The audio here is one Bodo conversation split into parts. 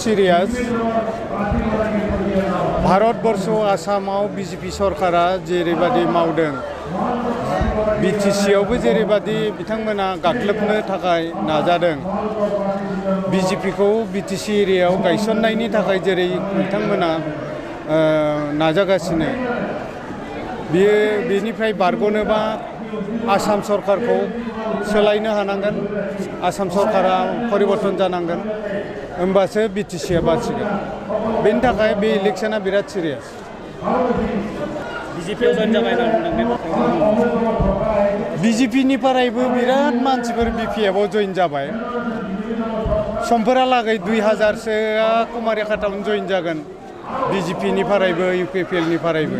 सिरियास भारतबर्ष आसामाव बीजेपी सरकारा जेरैबादि मावदों बिटिसियावबो जेरैबादि बिथांमोना गाग्लोबनो थाखाय नाजादों बीजेपीखौ बिटिसि एरियायाव गायसननायनि थाखाय जेरै बिथांमोना नाजागासिनो बेनिफ्राय बारग'नोबा आसाम सरकारखौ सोलायनो हानांगोन आसाम सरकारा परिबर्तन जानांगोन होमबासो बिटिसिया बासिगोन बेनि थाखाय बे इलेक्शना बिराद सिरियास बिजेपियाव जइन जाबाय होनना बुंदों बिजेपिनिफ्रायबो बिराद मानसिफोर बिपिएफआव जइन जाबाय समफोरालागै 2000सोआ कुमारिघाटआवनो जइन जागोन बिजेपिनिफ्रायबो इउपिपिएलनिफ्रायबो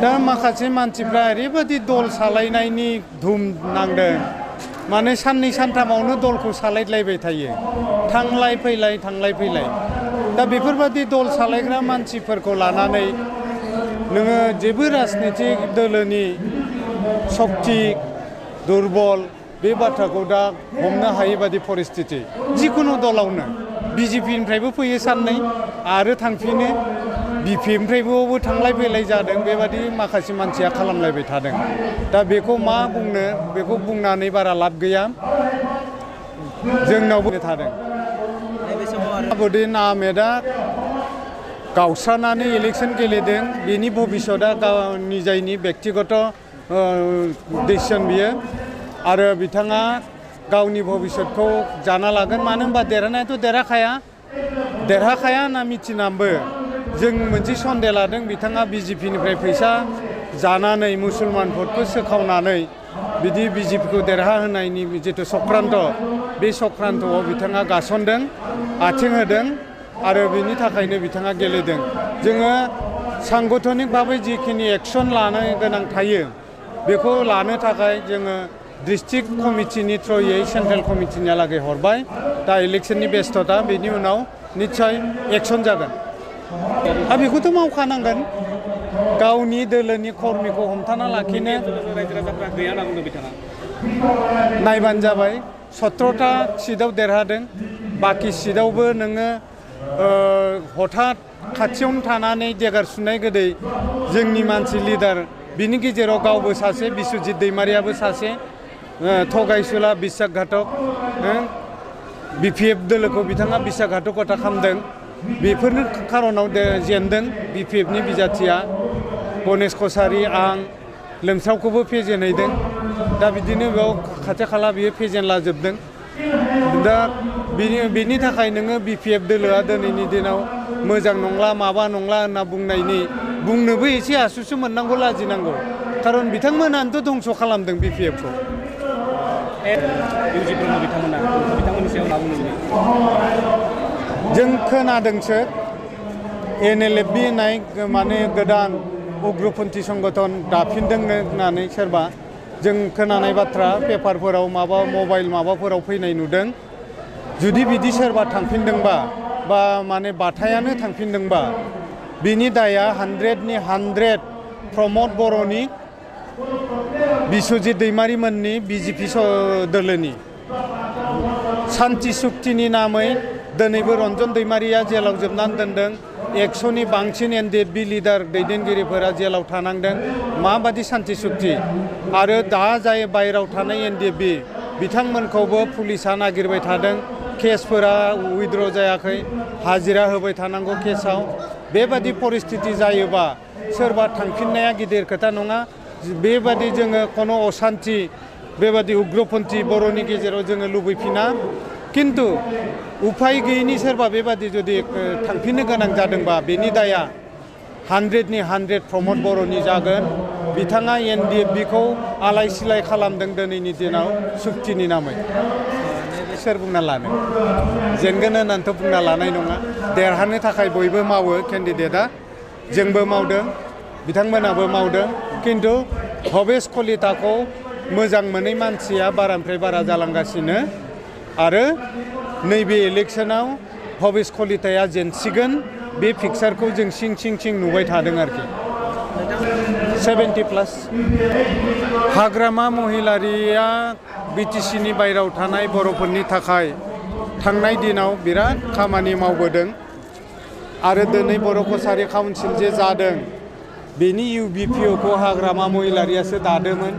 दा माखासे मानसिफ्रा ओरैबायदि दल सालायनायनि धुम नांदों माने साननै सानथामावनो दलखौ सालायलायबाय थायो थांलाय फैलाय दा बेफोरबायदि दल सालायग्रा मानसिफोरखौ लानानै नोङो जेबो राजनितिक दोलोनि शक्ति दुर्बल बे बाथ्राखौ दा हमनो हायै बादि परिस्थिति जिखुनु दलावनो बिजेपिनिफ्रायबो फैयो साननै आरो थांफिनो बिपिएफनिफ्रायबो थांलाय फैलाय जादों बेबादि माखासे मानसिया खालामलायबाय थादों दा बेखौ मा बुंनो बेखौ बुंनानै बारा लाब गैया जोंनावबो थादों बदिन आहमेदा गावस्रानानै इलेक्शन गेलेदों बेनि भबिष्यतआ गावनि जायनि बेक्तिगत डिसिसन बियो आरो बिथाङा गावनि भबिष्यतखौ जाना लागोन मानो होनबा देरहानायाथ' देरहाखाया होनना मिथिनानैबो जों मोनसे सन्देह लादों बिथाङा बिजेपिनिफ्राय फैसा जानानै मुसलमान भटखौ सोखावनानै बिदि बिजेपिखौ देरहाहोनायनि जितु चक्रान्त बे चक्रान्तआव बिथाङा गासनदों आथिं होदों आरो बेनि थाखायनो बिथाङा गेलेदों जोङो सांगठनिक भाबै जिखिनि एक्सन लानो गोनां थायो बेखौ लानो थाखाय जोङो डिस्ट्रिक्ट कमिटिनि थ्रुयै सेन्ट्रेल कमिटिनिहालागै हरबाय दा इलेक्शननि बेस्थता बेनि उनाव निस्सय एक्सन जागोन बेखौथ' मावखानांगोन गावनि दोलोनि कर्मिखौ हमथाना लाखिनो नायबानो जाबाय 17टा सिटआव देरहादों बाखि सिटआवबो नोङो हठात खाथियावनो थानानै देगार सुनाय गोदै जोंनि मानसि लिडार बिनि गेजेराव गावबो सासे बिश्वजित दैमारियाबो सासे थगायसुला बिश्वासघातक बिपिएफ दोलोखौ बिथाङा बिश्वासघातकता खालामदों बेफोरनि खारनाव जेनदों बिपिएफनि बिजाथिया गणेश कछारी आं लोमसावखौबो फेजेनहैदों दा बिदिनो बेयाव खाथि खाला बियो फेजेनलाजोबदों दा बेनि थाखाय नोङो बिपिएफ दोलोआ दिनैनि दिनाव मोजां नंला माबा नंला होनना बुंनोबो एसे आसुसु मोननांगौ लाजिनांगौ खारन बिथांमोनानोथ' धंस' खालामदों बिपिएफखौ बिथांमोननि सायाव मा बुंनो जों खोनादोंसो एनएलएफबि होननाय माने गोदान उग्रपन्थी संगठन दाफिनदों होननानै सोरबा जों खोनानाय बाथ्रा पेपारफोराव माबा मबाइल माबाफोराव फैनाय नुदों जुदि बिदि सोरबा थांफिनदोंबा बा माने बाथायानो थांफिनदोंबा बिनि दाया 100नि 100 प्रमद बर'नि बिश्वजित दैमारिमोननि बिजेपि दोलोनि सान्ति सुक्तिनि नामै दिनैबो रन्जन दैमारिया जेलाव जोबनानै दोनदों 100नि बांसिन एनडिएफबि लिडार दैदेनगिरिफोरा जेलाव थानांदों माबादि सान्ति सुक्ति आरो दा जाय बायहेरायाव थानाय एनडिएफबि बिथांमोनखौबो पुलिसा नागिरबाय थादों केसफोरा उइथड्र जायाखै हाजिरा होबाय थानांगौ केसाव बेबादि परिस्थिति जायोबा सोरबा थांफिननाया गिदिर खोथा नङा बेबादि जोङो कोनो असान्ति बेबादि उग्रपन्थी बर'नि गेजेराव जोङो लुबैफिना किन्तु उफाय गैयैनि सोरबा बेबादि जुदि थांफिननो गोनां जादोंबा बेनि दाया 100नि 100 प्रमद बर'नि जागोन बिथाङा एनडिएफबिखौ आलाय सिलाय खालामदों दिनैनि दिनाव सुक्तिनि नामै सोर बुंना लानो जेनगोन होननानैथ' बुंना लानाय नङा देरहानो थाखाय बयबो मावो केन्डिडेटआ जोंबो मावदों बिथांमोनाबो मावदों किन्तु भबेश कलिताखौ मोजां मोनै मानसिया बारानिफ्राय बारा जालांगासिनो आरो नैबे इलेक्शनाव भबेश कलिताया जेनसिगोन बे पिक्चारखौ जों सिं नुबाय थादों आरोखि 70+ हाग्रामा महिलारिया बिटिसिनि बायराव थानाय बर'फोरनि थाखाय थांनाय दिनाव बिराद खामानि मावबोदों आरो दिनै बर' कसारि काउन्सिल जे जादों बेनि UBPOखौ हाग्रामा महिलारियासो दादोंमोन।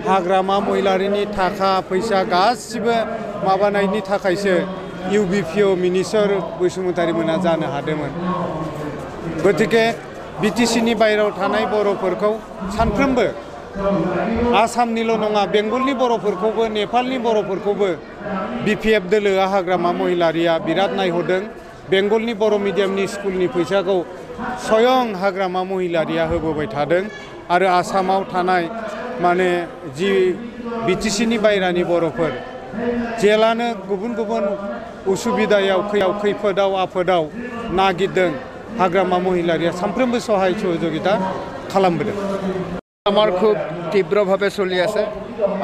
हाग्रामा महिलारिनि थाखा फैसा गासिबो माबानायनि थाखायसो UBPO मिनिस्टार बसुमतारी मोना जानो हादोंमोन। गतिके BTCनि बायरायाव थानाय बर'फोरखौ सानफ्रोमबो आसामनिल' नङा बेंगलनि बर'फोरखौबो नेपालनि बर'फोरखौबो BPF दोलोआ हाग्रामा महिलारिया बिराद नायहरदों। बेंगलनि बर' मिडियामनि स्कुलनि फैसाखौ स्वयं हाग्रामा महिलारिया होबोबाय थादों आरो आसामाव थानाय माने जि BTCनि बायरानि बर'फोर जेलानो गुबुन गुबुन उसुबिदायाव खैफोदाव आफोदाव नागिरदों हाग्रामा महिलारिया सानफ्रोमबो सहाय सहযোগিতা खालामबोदों। আমাৰ খুব তীব্ৰভাৱে চলি আছে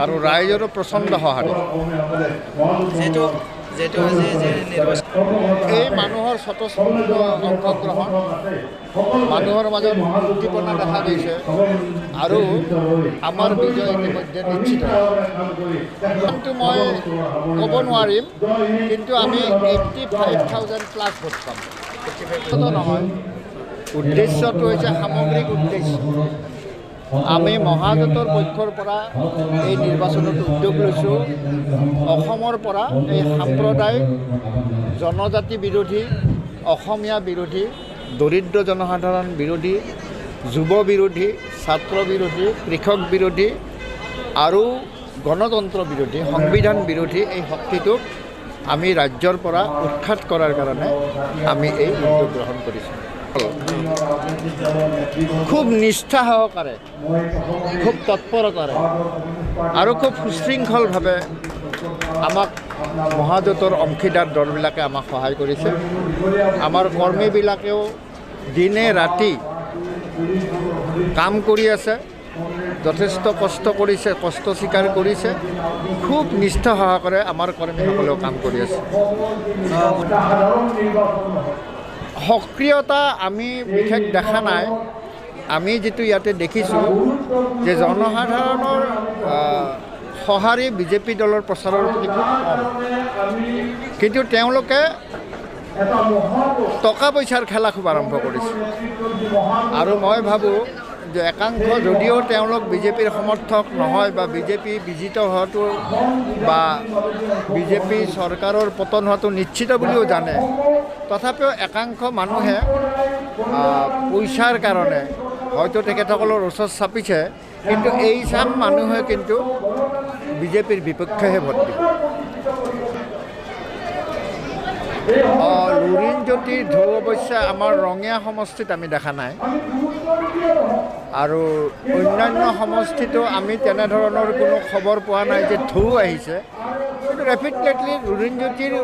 আৰু ৰাইজৰো প্ৰচণ্ড সঁহাৰি। এই মানুহৰ স্বতঃস্ফূৰ্ত অংশগ্ৰহণ মানুহৰ মাজত উদ্দীপনা দেখা গৈছে আৰু আমাৰ বিজয় ইতিমধ্যে নিশ্চিত। কিন্তু মই ক'ব নোৱাৰিম, কিন্তু আমি 85,000 প্লাছ ভোট পাম। নহয়, উদ্দেশ্যটো হৈছে সামগ্ৰিক উদ্দেশ্য। আমি মহাজোঁটৰ পক্ষৰ পৰা এই নিৰ্বাচনত উদ্যোগ লৈছোঁ অসমৰ পৰা এই সাম্প্ৰদায়িক জনজাতি বিৰোধী, অসমীয়া বিৰোধী, দৰিদ্ৰ জনসাধাৰণ বিৰোধী, যুৱ বিৰোধী, ছাত্ৰ বিৰোধী, কৃষক বিৰোধী আৰু গণতন্ত্ৰ বিৰোধী, সংবিধান বিৰোধী এই শক্তিটোক আমি ৰাজ্যৰ পৰা উৎখাত কৰাৰ কাৰণে আমি এই উদ্যোগ গ্ৰহণ কৰিছোঁ। খুব নিষ্ঠা সহকাৰে, খুব তৎপৰতাৰে আৰু খুব সুশৃংখলভাৱে আমাক মহাজোঁটৰ অংশীদাৰ দলবিলাকে আমাক সহায় কৰিছে। আমাৰ কৰ্মীবিলাকেও দিনে ৰাতি কাম কৰি আছে, যথেষ্ট কষ্ট কৰিছে, কষ্ট স্বীকাৰ কৰিছে। খুব নিষ্ঠা সহকাৰে আমাৰ কৰ্মীসকলেও কাম কৰি আছে। সক্ৰিয়তা আমি বিশেষ দেখা নাই। আমি যিটো ইয়াতে দেখিছোঁ যে জনসাধাৰণৰ সঁহাৰি BJP দলৰ প্ৰচাৰৰ প্ৰতি খুব কম, কিন্তু তেওঁলোকে টকা পইচাৰ খেলা খুব আৰম্ভ কৰিছে। আৰু মই ভাবোঁ যে একাংশ যদিও তেওঁলোক BJPৰ সমৰ্থক নহয় বা BJP বিজিত হোৱাটো বা BJP চৰকাৰৰ পতন হোৱাটো নিশ্চিত বুলিও জানে, তথাপিও একাংশ মানুহে পইচাৰ কাৰণে হয়তো তেখেতসকলৰ ওচৰত চাপিছে, কিন্তু এই চাম মানুহে কিন্তু BJPৰ বিপক্ষেহে ভোট দিব। লুৰিণজ্যোতিৰ ঢৌ অৱশ্যে আমাৰ ৰঙিয়া সমষ্টিত আমি দেখা নাই, আৰু অন্যান্য সমষ্টিতো আমি তেনেধৰণৰ কোনো খবৰ পোৱা নাই যে ঢৌ আহিছে। কিন্তু ডেফিনেটলি লুৰিণজ্যোতিৰ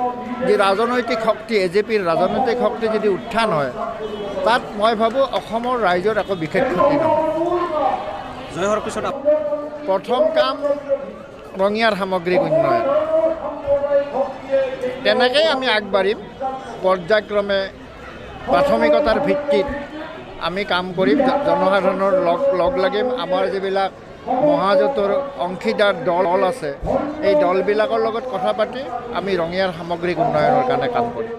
যি ৰাজনৈতিক শক্তি, AJPৰ ৰাজনৈতিক শক্তি যদি উত্থান হয়, তাত মই ভাবোঁ অসমৰ ৰাইজৰ একো বিশেষ ক্ষতি নহয়। জয় হোৱাৰ পিছত প্ৰথম কাম ৰঙিয়াৰ সামগ্ৰিক উন্নয়ন। তেনেকৈয়ে আমি আগবাঢ়িম। পৰ্যায়ক্ৰমে প্ৰাথমিকতাৰ ভিত্তিত আমি কাম কৰিম, জনসাধাৰণৰ লগ লাগিম। আমাৰ যিবিলাক মহাজোঁটৰ অংশীদাৰ দল আছে, এই দলবিলাকৰ লগত কথা পাতি আমি ৰঙিয়াৰ সামগ্ৰিক উন্নয়নৰ কাৰণে কাম কৰিম।